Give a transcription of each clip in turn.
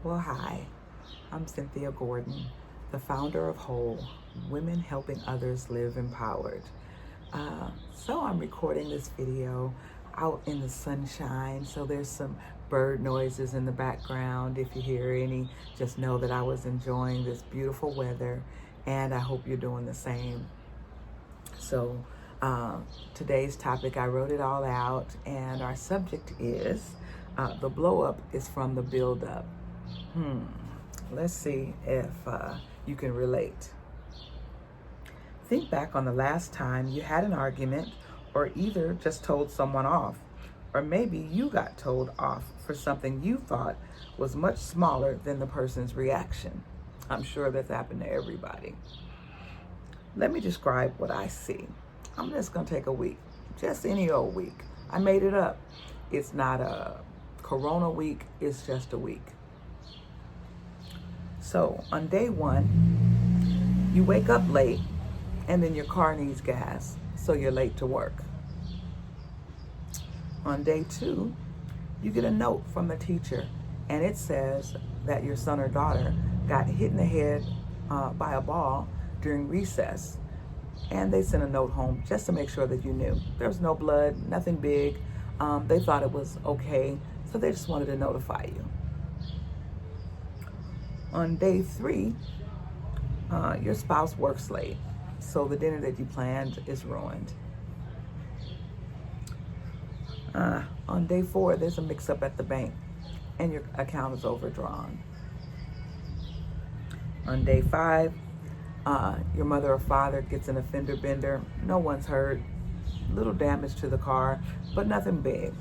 Well, hi, I'm Cynthia Gordon, the founder of Whole, Women Helping Others Live Empowered. So I'm recording this video out in the sunshine, so there's some bird noises in the background. If you hear any, just know that I was enjoying this beautiful weather, and I hope you're doing the same. So today's topic, I wrote it all out, and our subject is the blow-up is from the build-up. Let's see if you can relate. Think back on the last time you had an argument or either just told someone off, or maybe you got told off for something you thought was much smaller than the person's reaction. I'm sure that's happened to everybody. Let me describe what I see. I'm just going to take a week, just any old week. I made it up. It's not a Corona week, it's just a week. So on day one, you wake up late and then your car needs gas, so you're late to work. On day two, you get a note from the teacher and it says that your son or daughter got hit in the head by a ball during recess. And they sent a note home just to make sure that you knew. There was no blood, nothing big. They thought it was okay, so they just wanted to notify you. On day three, your spouse works late, so the dinner that you planned is ruined. On day four, there's a mix-up at the bank, and your account is overdrawn. On day five, your mother or father gets in a fender bender. No one's hurt. Little damage to the car, but nothing big.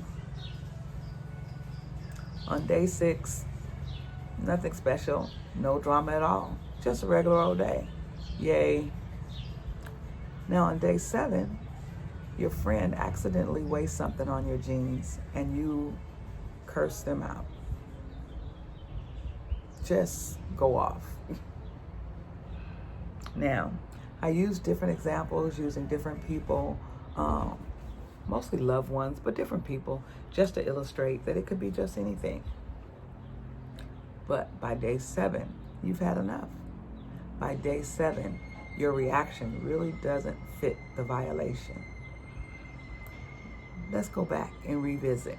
On day six, nothing special, no drama at all. Just a regular old day. Yay. Now on day seven, your friend accidentally wastes something on your jeans and you curse them out. Just go off. Now, I use different examples using different people, mostly loved ones, but different people, just to illustrate that it could be just anything. But by day seven, you've had enough. By day seven, your reaction really doesn't fit the violation. Let's go back and revisit.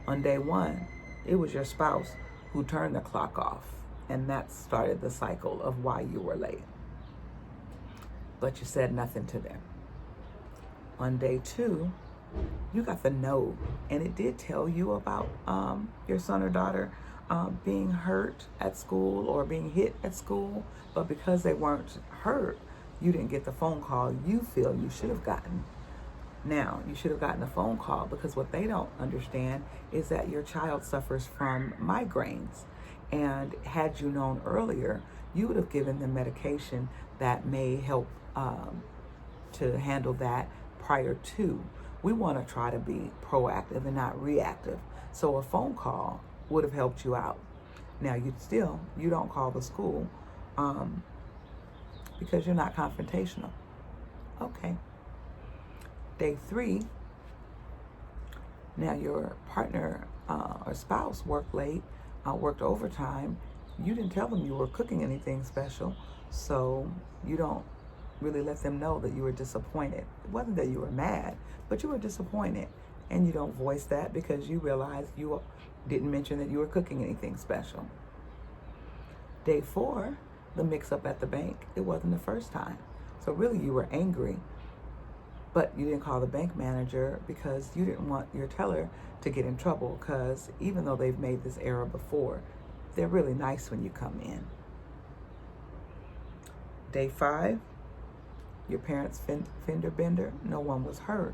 On day one, it was your spouse who turned the clock off, and that started the cycle of why you were late. But you said nothing to them. On day two, you got the note, and it did tell you about your son or daughter being hurt at school or being hit at school, but because they weren't hurt, you didn't get the phone call you feel you should have gotten. Now, you should have gotten a phone call because what they don't understand is that your child suffers from migraines. And had you known earlier, you would have given them medication that may help to handle that prior to. We want to try to be proactive and not reactive. So a phone call would have helped you out. Now, you don't call the school because you're not confrontational. Okay. Day three, now your partner or spouse worked late, worked overtime. You didn't tell them you were cooking anything special, so you don't really let them know that you were disappointed. It wasn't that you were mad, but you were disappointed, and you don't voice that because you realize you didn't mention that you were cooking anything special. Day four, the mix-up at the bank. It wasn't the first time, so really you were angry, but you didn't call the bank manager because you didn't want your teller to get in trouble, because even though they've made this error before, they're really nice when you come in. Day five, your parents' fender bender, no one was hurt,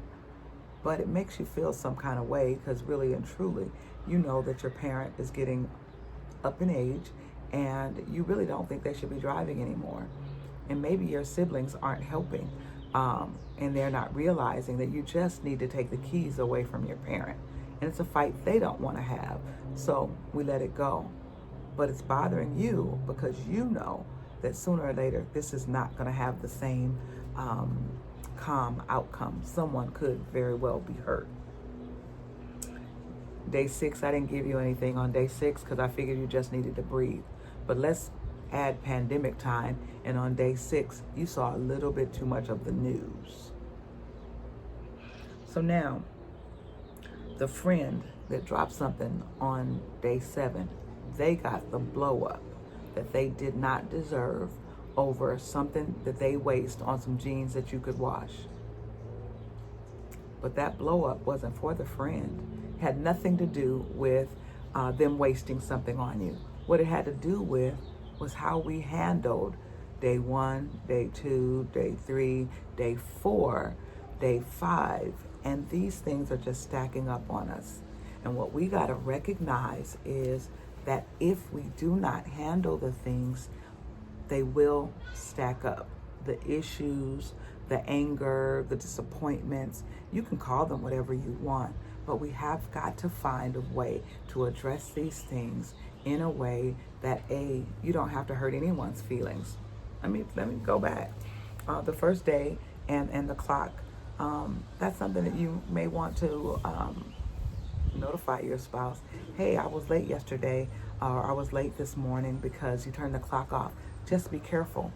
but it makes you feel some kind of way because really and truly, you know that your parent is getting up in age and you really don't think they should be driving anymore. And maybe your siblings aren't helping and they're not realizing that you just need to take the keys away from your parent. And it's a fight they don't want to have. So we let it go. But it's bothering you because you know that sooner or later, this is not going to have the same calm outcome. Someone could very well be hurt. Day 6, I didn't give you anything on day 6 because I figured you just needed to breathe. But let's add pandemic time, and on day 6, you saw a little bit too much of the news. So now, the friend that dropped something on day 7, they got the blow up that they did not deserve over something that they waste on some jeans that you could wash. But that blow up wasn't for the friend. It had nothing to do with them wasting something on you. What it had to do with was how we handled day 1, day 2, day 3, day 4, day 5. And these things are just stacking up on us. And what we got to recognize is that if we do not handle the things, they will stack up. The issues, the anger, the disappointments, you can call them whatever you want, but we have got to find a way to address these things in a way that you don't have to hurt anyone's feelings. Let me go back. The first day and the clock, that's something that you may want to notify your spouse. Hey, I was late yesterday, or I was late this morning because you turned the clock off. Just be careful.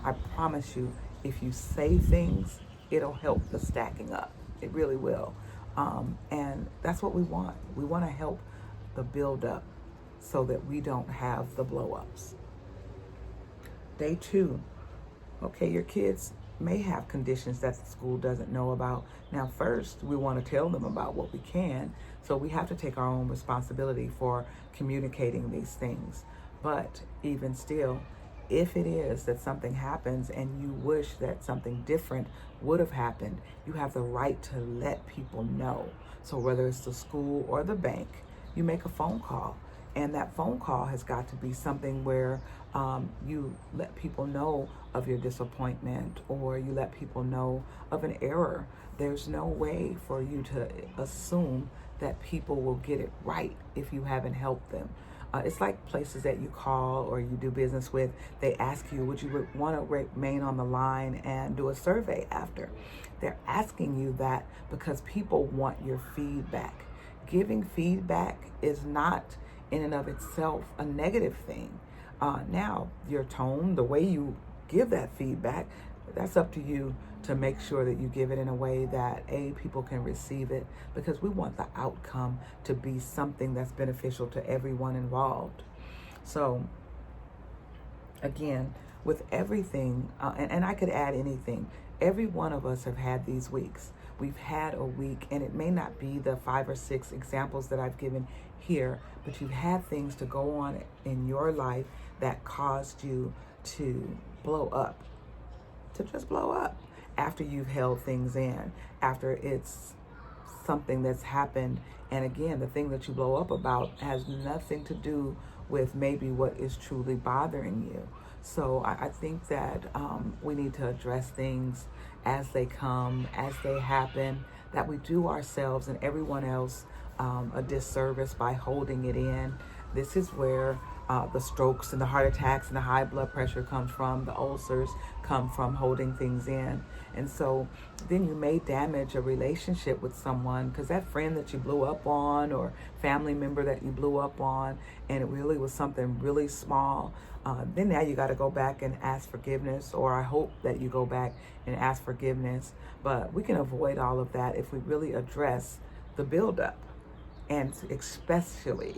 I promise you, if you say things, it'll help the stacking up. It really will. And that's what we want. We want to help the buildup so that we don't have the blow-ups. Day 2, okay, your kids may have conditions that the school doesn't know about. Now, first, we want to tell them about what we can, so we have to take our own responsibility for communicating these things. But even still, if it is that something happens and you wish that something different would have happened, you have the right to let people know. So whether it's the school or the bank, you make a phone call. And that phone call has got to be something where you let people know of your disappointment, or you let people know of an error. There's no way for you to assume that people will get it right if you haven't helped them. It's like places that you call or you do business with. They ask you, would you want to remain on the line and do a survey after? They're asking you that because people want your feedback. Giving feedback is not in and of itself a negative thing. Now, your tone, the way you give that feedback, that's up to you to make sure that you give it in a way that people can receive it, because we want the outcome to be something that's beneficial to everyone involved. So again, with everything, and I could add anything, every one of us have had these weeks. We've had a week, and it may not be the 5 or 6 examples that I've given here, but you've had things to go on in your life that caused you to blow up, to just blow up after you've held things in, after it's something that's happened. And again, the thing that you blow up about has nothing to do with maybe what is truly bothering you. So I think that we need to address things as they come, as they happen, that we do ourselves and everyone else a disservice by holding it in. This is where the strokes and the heart attacks and the high blood pressure comes from, the ulcers come from holding things in. And so then you may damage a relationship with someone because that friend that you blew up on, or family member that you blew up on, and it really was something really small, then now you got to go back and ask forgiveness, or I hope that you go back and ask forgiveness. But we can avoid all of that if we really address the buildup. And especially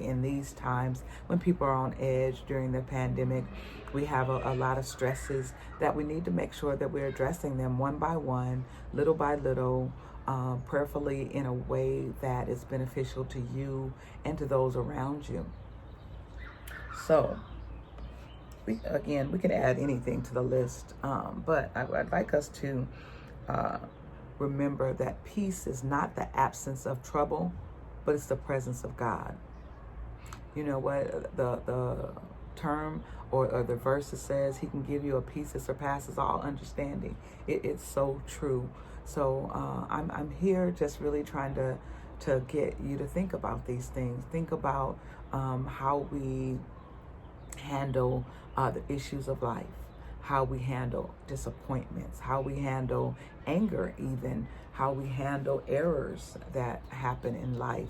in these times when people are on edge during the pandemic, we have a lot of stresses that we need to make sure that we're addressing them one by one, little by little, prayerfully, in a way that is beneficial to you and to those around you. So, we can add anything to the list, but I'd like us to remember that peace is not the absence of trouble, but it's the presence of God. You know what the term or the verse says? He can give you a peace that surpasses all understanding. It's so true. So I'm here just really trying to get you to think about these things. Think about how we handle the issues of life, how we handle disappointments, how we handle anger, even how we handle errors that happen in life.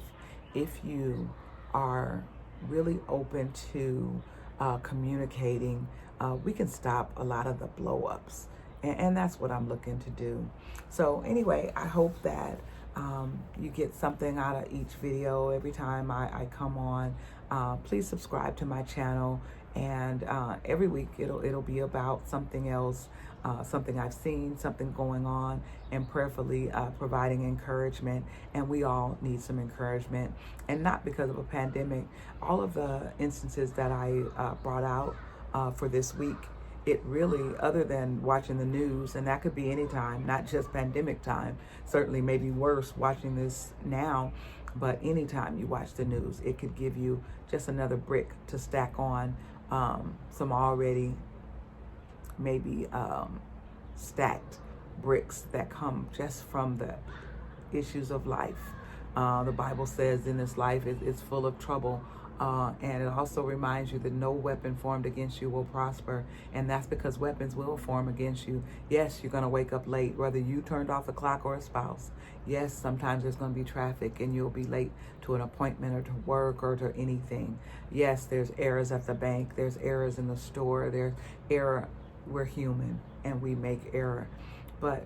If you are really open to communicating, we can stop a lot of the blow ups. And that's what I'm looking to do. So anyway, I hope that you get something out of each video every time I come on. Please subscribe to my channel, and every week it'll be about something else, something I've seen, something going on, and prayerfully providing encouragement. And we all need some encouragement, and not because of a pandemic. All of the instances that I brought out for this week, it really, other than watching the news, and that could be any time, not just pandemic time, certainly maybe worse watching this now, but anytime you watch the news, it could give you just another brick to stack on some already maybe stacked bricks that come just from the issues of life. The Bible says in this life it's full of trouble. And it also reminds you that no weapon formed against you will prosper. And that's because weapons will form against you. Yes, you're going to wake up late, whether you turned off a clock or a spouse. Yes, sometimes there's going to be traffic and you'll be late to an appointment or to work or to anything. Yes, there's errors at the bank. There's errors in the store. There's error. We're human and we make error. But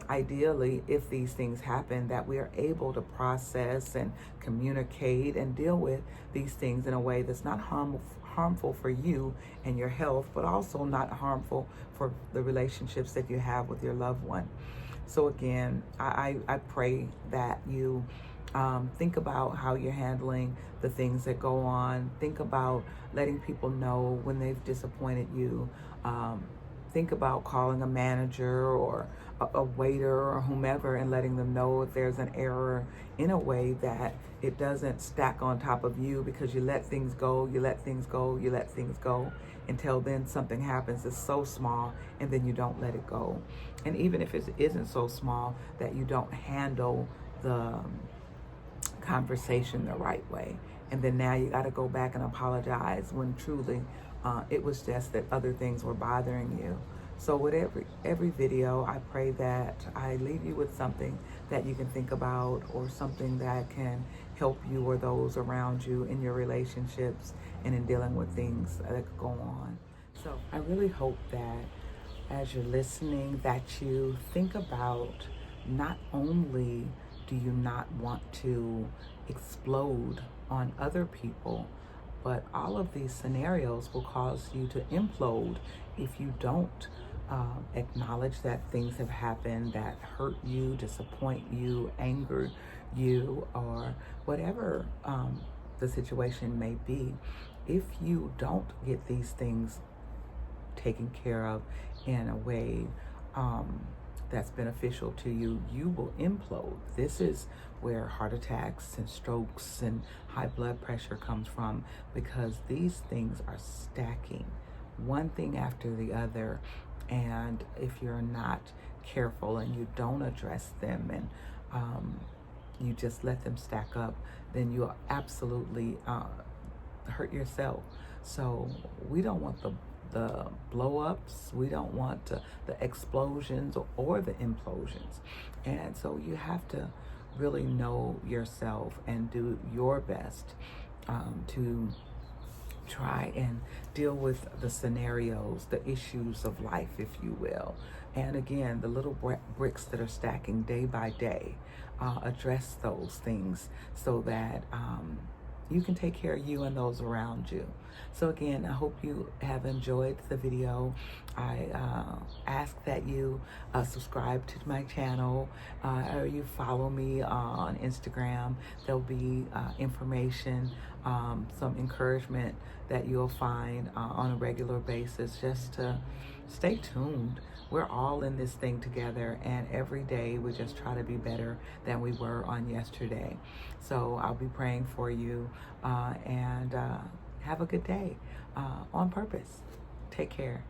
ideally, if these things happen, that we are able to process and communicate and deal with these things in a way that's not harmful for you and your health, but also not harmful for the relationships that you have with your loved one. So again, I pray that you think about how you're handling the things that go on. Think about letting people know when they've disappointed you. Think about calling a manager or a waiter or whomever and letting them know if there's an error, in a way that it doesn't stack on top of you, because you let things go, you let things go, you let things go until then something happens that's so small, and then you don't let it go. And even if it isn't so small, that you don't handle the conversation the right way. And then now you got to go back and apologize when truly it was just that other things were bothering you. So with every video, I pray that I leave you with something that you can think about, or something that can help you or those around you in your relationships and in dealing with things that go on. So I really hope that as you're listening, that you think about, not only do you not want to explode on other people, but all of these scenarios will cause you to implode if you don't acknowledge that things have happened that hurt you, disappoint you, anger you, or whatever the situation may be. If you don't get these things taken care of in a way that's beneficial to you, you will implode. This is where heart attacks and strokes and high blood pressure comes from, because these things are stacking, one thing after the other. And if you're not careful and you don't address them, and you just let them stack up, then you'll absolutely hurt yourself. So we don't want the blow-ups, we don't want the explosions or the implosions. And so you have to really know yourself and do your best to try and deal with the scenarios, the issues of life, if you will. And again, the little bricks that are stacking day by day, address those things so that you can take care of you and those around you. So again, I hope you have enjoyed the video. I ask that you subscribe to my channel, or you follow me on Instagram. There'll be information, some encouragement that you'll find on a regular basis, just to stay tuned. We're all in this thing together, and every day we just try to be better than we were on yesterday. So I'll be praying for you, and have a good day on purpose. Take care.